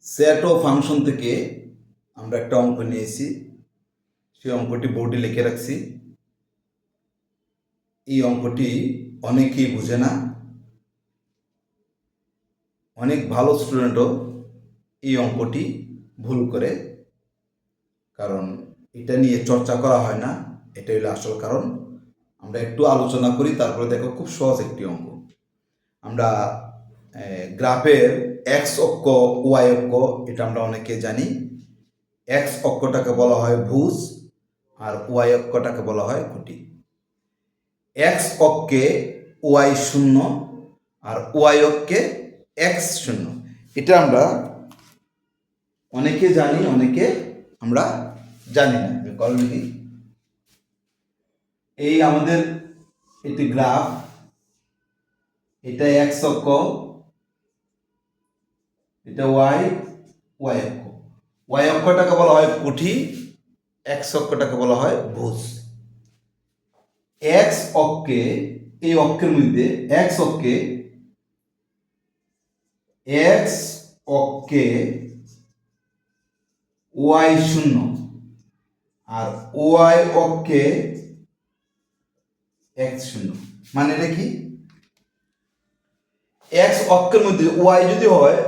Set ও function থেকে আমরা একটা অঙ্ক নিয়েছি, সেই অঙ্কটি বোর্ডে লিখে রাখছি। এই অঙ্কটি অনেকেই বুঝে না, অনেক ভালো স্টুডেন্টও এই অঙ্কটি ভুল করে, কারণ এটা নিয়ে চর্চা করা হয় না। এটা হলো আসল কারণ। আমরা একটু আলোচনা করি, তারপরে দেখো খুব সহজ একটি অঙ্ক। আমরা গ্রাফের এক্স অক্ষ ওয়াই অক্ষ এটা আমরা অনেকে জানি। এক্স অক্ষটাকে বলা হয় ভুজ আর ওয়াই অক্ষটাকে বলা হয় খুঁটি। এক্স অক্ষে ওয়াই শূন্য আর ওয়াই অক্ষে এক্স শূন্য, এটা আমরা অনেকে জানি, অনেকে আমরা জানি না। কারণ কি, এই আমাদের একটি গ্রাফ, এটা এক্স অক্ষ, এটা ওয়াই ওয়াই অক্ষ। ওয়াই অক্ষটাকে বলা হয় কুঠি, এক্স অক্ষটাকে বলা হয় ভুজ। এক্স অক্ষে, এই অক্ষের মধ্যে এক্স অক্ষে ওয়াই শূন্য আর ওয়াই অক্ষে এক্স শূন্য। মানে এটা কি, এক্স অক্ষের মধ্যে ওয়াই যদি হয়,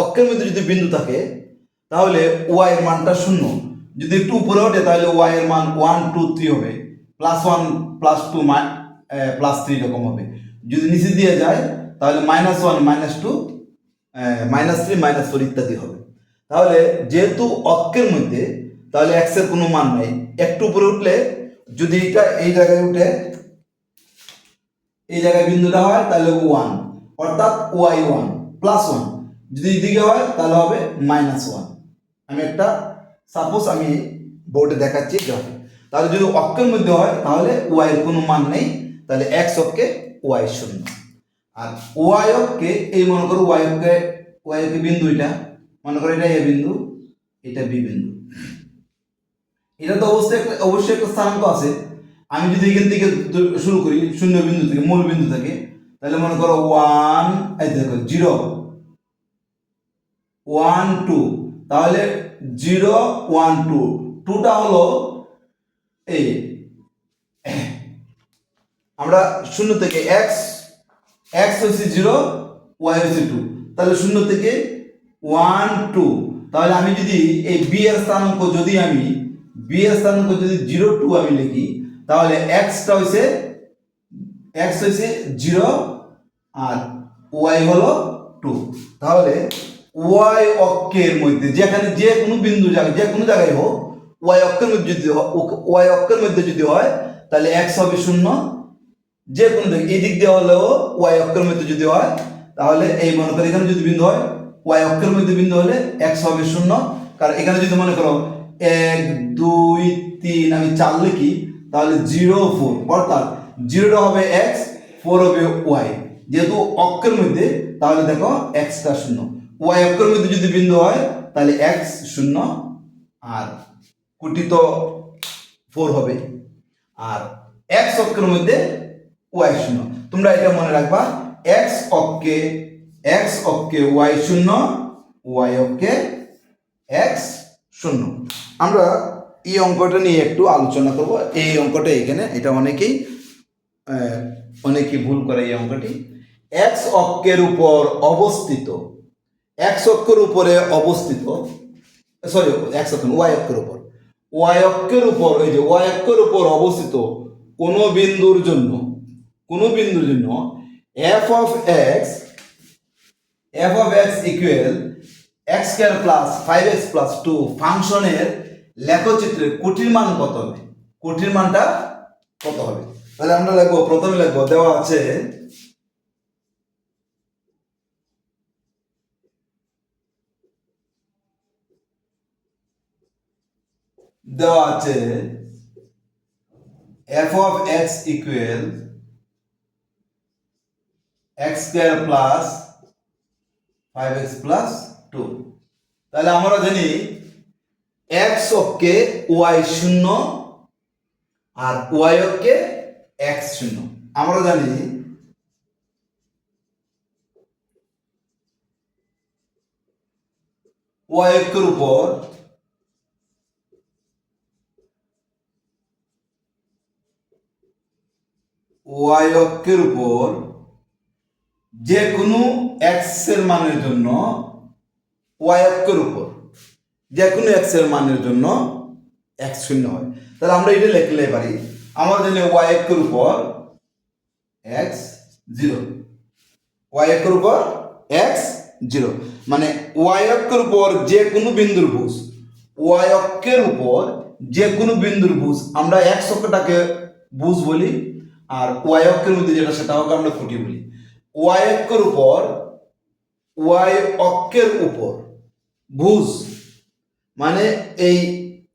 অক্ষের মধ্যে যদি বিন্দু থাকে তাহলে ওয়াই এর মানটা শূন্য। যদি একটু উপরে ওঠে তাহলে ওয়াই এর মান 1 2 3 হবে, +1 +2 +3 এরকম হবে। যদি নিচে দিয়ে যায় তাহলে -1 -2 -3 -4 ইত্যাদি হবে। তাহলে যেহেতু অক্ষের মধ্যে, তাহলে এক্স এর কোনো মান নাই। একটু উপরে উঠলে, যদি এটা এই জায়গায় উঠে, এই জায়গায় বিন্দুটা হয় তাহলে 1, অর্থাৎ ওয়াই 1 +1। যদি এদিকে হয় তাহলে হবে -1। আমি একটা সাপোজ আমি বোর্ডে দেখাচ্ছি গ্রাফে। তাহলে যদি অক্ষের মধ্যে হয় তাহলে ওয়াই এর কোনো মান নেই, তাহলে এক্স অক্ষে ওয়াই শূন্য। আর ওয়াই অক্ষে, এই মনে করো ওয়াই অক্ষে বিন্দু, এটা মনে করো এটা এ বিন্দু, এটা বি বিন্দু। এটা তো অবশ্যই একটা স্থানাঙ্ক আছে। আমি যদি এখান থেকে শুরু করি, শূন্য বিন্দু থেকে, মূল বিন্দু থেকে, তাহলে মনে করো 1, এই দেখো 0 1 2, তাহলে 0 1 2, 2টা হলো এই, আমরা শূন্য থেকে এক্স হচ্ছে 0, ওয়াই হচ্ছে 2, তাহলে শূন্য থেকে 1 2, তাহলে আমি যদি এই বি এর স্থানাঙ্ক যদি 0 2 আমি লিখি, তাহলে এক্সটা হচ্ছে 0 আর ওয়াই হলো 2। তাহলে ওয়াই অক্ষের মধ্যে যেখানে যে কোনো বিন্দু জায়গায়, যে কোনো জায়গায় হোক, ওয়াই অক্ষের মধ্যে যদি হয় তাহলে এক্স হবে 0। যে কোনো দিক, এই দিক দিয়ে হলেও ওয়াই অক্ষের মধ্যে যদি হয়, তাহলে এই মনে করো এখানে যদি বিন্দু হয়, ওয়াই অক্ষের মধ্যে বিন্দু হলে এক্স হবে 0। কারণ এখানে যদি মনে করো 1 2 3 আমি 4 লিখি, তাহলে 0 4, অর্থাৎ 0টা হবে এক্স, 4 হবে ওয়াই। যেহেতু অক্ষের মধ্যে, তাহলে দেখো এক্সটা 0। ওয়াই অক্ষের মধ্যে যদি বিন্দু হয় তাহলে এক্স 0 আর কুটি তো 4 হবে, আর এক্স অক্ষের মধ্যে ওয়াই 0। তোমরা এটা মনে রাখবা, এক্স অক্ষে ওয়াই 0, ওয়াই অক্ষে এক্স 0। আমরা এই অঙ্কটা নিয়ে একটু আলোচনা করব। এই অঙ্কটা এখানে, এটা অনেকেই ভুল করে এই অঙ্কটি। এক্স অক্ষের উপর অবস্থিত, এক্স অক্ষের উপরে অবস্থিত, সরি এক্স অক্ষ ওয়াই অক্ষের উপর, ওয়াই অক্ষের উপর, এই যে ওয়াই অক্ষের উপর অবস্থিত কোনো বিন্দুর জন্য F of x equal x square plus 5x plus 2 ফাংশনের লেখচিত্রের কোটির মান কত হবে? কোটির মানটা কত হবে? তাহলে আমরা লিখবো, প্রথমে লিখবো, দেওয়া আছে f of x equal x square plus 5x plus 2। তাহলে আমরা জানি x অক্ষে y 0 আর y অক্ষে x 0। আমরা জানি ওয়াই অক্ষের উপর ওয়াই অক্ষের উপর যে কোনো এক্স এর মানের জন্য ওয়াই অক্ষের উপর যে কোনো এক্স এর মানের জন্য এক্স শূন্য হয়। তাহলে আমরা এটা লিখলে পারি আমরা জানি ওয়াই অক্ষের উপর এক্স জিরো, ওয়াই অক্ষের উপর এক্স জিরো মানে ওয়াই অক্ষের উপর যে কোনো বিন্দুর ভুজ, ওয়াই অক্ষের উপর যে কোনো বিন্দুর ভুজ আমরা এক্স অক্ষটাকে ভুজ বলি, আর ওয়াই অক্ষের মধ্যে যেটা সেটা হোক আমরা খুঁটি বলি। ওয়াই অক্ষের উপর ওয়াই অক্ষের উপর ভুজ মানে এই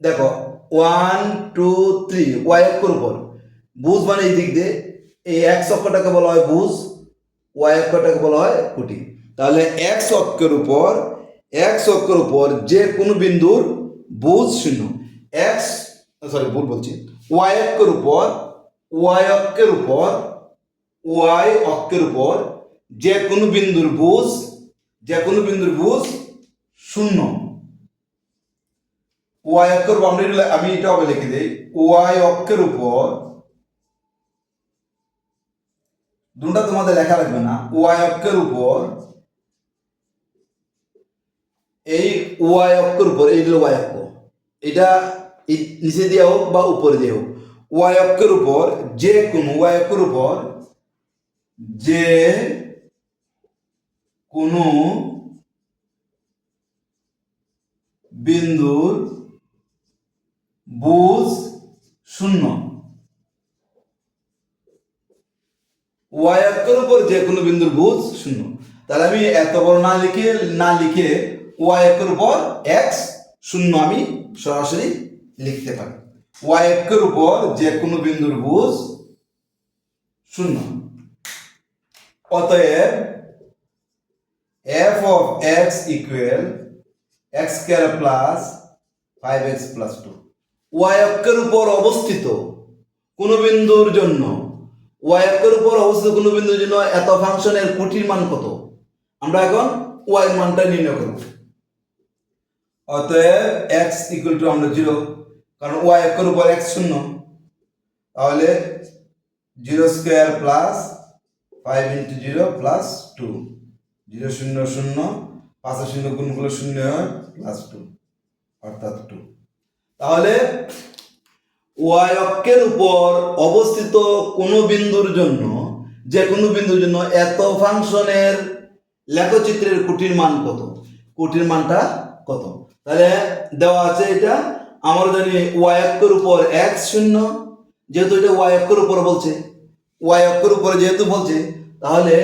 দেখো 1 2 3 ওয়াই অক্ষের উপর ভুজ মানে এই দিক দিয়ে এই এক্স অক্ষটাকে বলা হয় ভুজ, ওয়াই অক্ষটাকে বলা হয় খুঁটি। তাহলে এক্স অক্ষের উপর যে কোনো বিন্দুর ভুজ শূন্য, এক্স সরি ভুল বলছি, ওয়াই অক্ষের উপর ওয়াই অক্ষের উপর যে কোনো বিন্দুর ভুজ শূন্য। ওয়াই অক্ষের উপর আমি এটা হবে লিখে দিই, ওয়াই অক্ষের উপর দুটা তোমাদের লেখা লাগবে না, ওয়াই অক্ষের উপর এই ওয়াই অক্ষের উপর এই হলো ওয়াই অক্ষ, এটা নিচে দিয়ে হোক বা উপরে দিয়ে হোক, ওয়াই অক্ষের উপর যে কোনো ওয়াই অক্ষের উপর যে কোনো বিন্দুর ভুজ শূন্য। ওয়াই অক্ষের উপর যে কোনো বিন্দুর ভুজ শূন্য। তাহলে আমি এত বড় না লিখে ওয়াই অক্ষের উপর এক্স শূন্য আমি সরাসরি লিখতে পারি। ওয়াই অক্ষের উপর যে কোনো বিন্দুর ভুজ শূন্য। অতএব f of x equal x square plus 5x plus 2 y অক্ষের উপর অবস্থিত কোন বিন্দুর জন্য ওয়াই অক্ষের উপর অবস্থিত কোন বিন্দুর জন্য এত ফাংশনের খুঁটির মান কত, আমরা এখন ওয়াই মানটা নির্ণয় করব। অতএব x ইকুয়াল টু আমরা 0 কারণ ওয়াই অক্ষের উপর x শূন্য, তাহলে 0 স্কয়ার প্লাস 5 ইনটু 0 প্লাস 2 0 0 0 5 0 গুণ করলে 0 হয় প্লাস 2 অর্থাৎ 2। তাহলে ওয়াই অক্ষের উপর অবস্থিত কোন বিন্দুর জন্য যে কোনো বিন্দুর জন্য এত ফাংশনের লেখচিত্রের খুঁটির মান কত, খুঁটির মানটা কত, তাহলে দেওয়া আছে এটা আমরা জানি ওয়াই অক্ষের উপর x শূন্য, যেহেতু এটা ওয়াই অক্ষের উপর বলছে, ওয়াই অক্ষের উপর যেহেতু বলছে তাহলে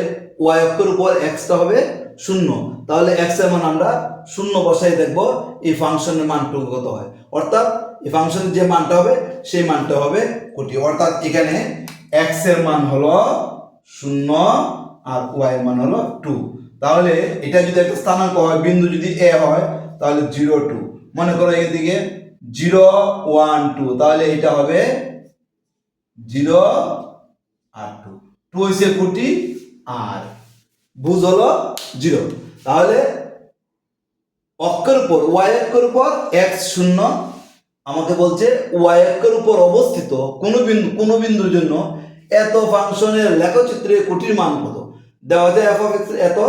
ওয়াই অক্ষের উপর x টা হবে শূন্য, তাহলে x এর মান আমরা শূন্য বসাই দেখব এই ফাংশনের মানটুকু কত হয়, অর্থাৎ এই ফাংশনের যে মানটা হবে সেই মানটা হবে কোটি, অর্থাৎ এখানে x এর মান হলো 0 আর y এর মান হলো 2। তাহলে এটা যদি একটা স্থানাঙ্ক হয়, বিন্দু যদি a হয় তাহলে 0 2, মনে করো এদিকে 0 1 2, তাহলে এটা হবে 0 আর 2, 2 হইছে কোটি আর ভুজ হলো 0। তাহলে অক্ষের উপর ওয়াই অক্ষের উপর x শূন্য আমাকে বলছে ওয়াই অক্ষের উপর অবস্থিত কোন বিন্দুর জন্য এত ফাংশনের লেখচিত্রে কোটির মান কত, দেওয়া যায় f অফ x এত,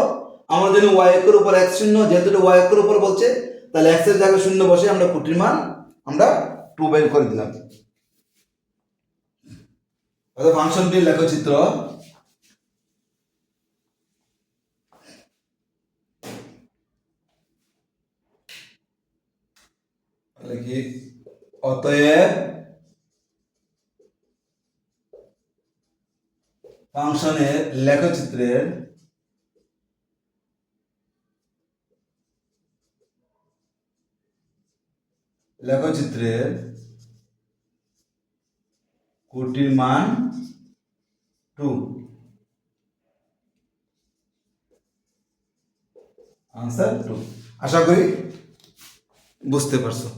আমরা জানি ওয়াই অক্ষের উপর x শূন্য, যেহেতু ওয়াই অক্ষের উপর বলছে তাহলে x এর জায়গায় শূন্য বসে আমরা কোটির মান আমরা 2 বের করে দিলাম। তাহলে ফাংশনটির লেখচিত্র লিখি, অতএব ফাংশনের লেখচিত্রের কোটির মান 2, আনসার 2। আশা করি বুঝতে পারছো।